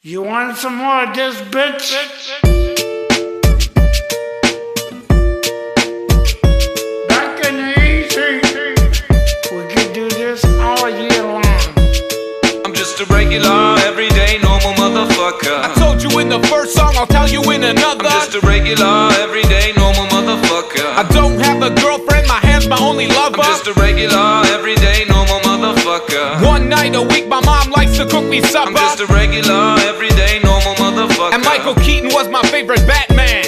You want some more of this, bitch? Back in the easy, we could do this all year long. I'm just a regular, everyday, normal motherfucker. I told you in the first song, I'll tell you in another. I'm just a regular, everyday, normal motherfucker. I don't have a girlfriend, my hand's my only lover. I'm just a regular, everyday, normal motherfucker. One night a week, my mom likes to cook me supper. I'm just a regular, everyday, normal motherfucker. And Michael Keaton was my favorite Batman.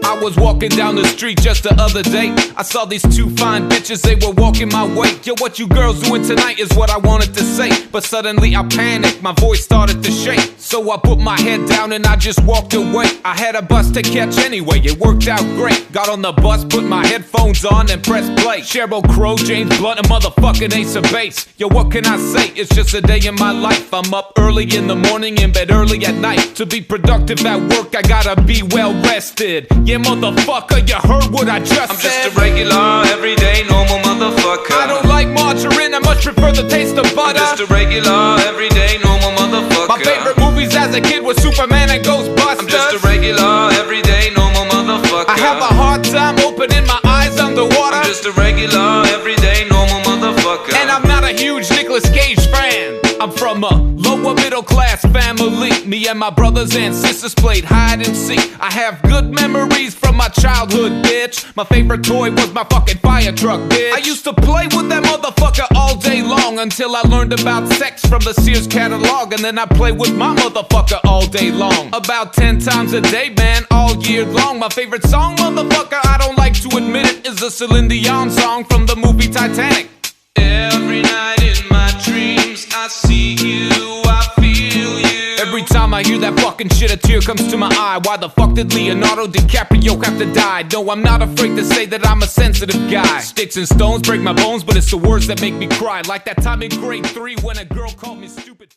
I was walking down the street just the other day. I saw these two fine bitches, they were walking my way. Yo, what you girls doing tonight is what I wanted to say. But suddenly I panicked, my voice started to shake. So I put my head down and I just walked away. I had a bus to catch anyway, it worked out great. Got on the bus, put my headphones on and pressed play. Sheryl Crow, James Blunt, and motherfucking Ace of Base. Yo, what can I say? It's just a day in my life. I'm up early in the morning, in bed early at night. To be productive at work, I gotta be well rested. Yeah, motherfucker, you heard what I just I'm said. just a regular, everyday, normal motherfucker. I don't like margarine, I much prefer the taste of butter. I'm just a regular, everyday, normal motherfucker. My favorite movies as a kid was Superman and Ghostbusters. I'm just a regular, everyday, normal motherfucker. I have a hard time opening my eyes underwater. I'm just a regular, everyday, normal motherfucker. And I'm not a huge Nicolas Cage fan. I'm from a lower middle class family. Me and my brothers and sisters played hide and seek. I have good memories from my childhood, bitch. My favorite toy was my fucking fire truck, bitch. I used to play with that motherfucker all day long until I learned about sex from the Sears catalog. And then I played with my motherfucker all day long. About 10 times a day, man, all year long. My favorite song, motherfucker, I don't like to admit it, is a Celine Dion song from the movie Titanic. Every night in my dreams, I see you, I feel you. Every time I hear that fucking shit, a tear comes to my eye. Why the fuck did Leonardo DiCaprio have to die? No, I'm not afraid to say that I'm a sensitive guy. Sticks and stones break my bones, but it's the words that make me cry. Like that time in grade 3 when a girl called me stupid.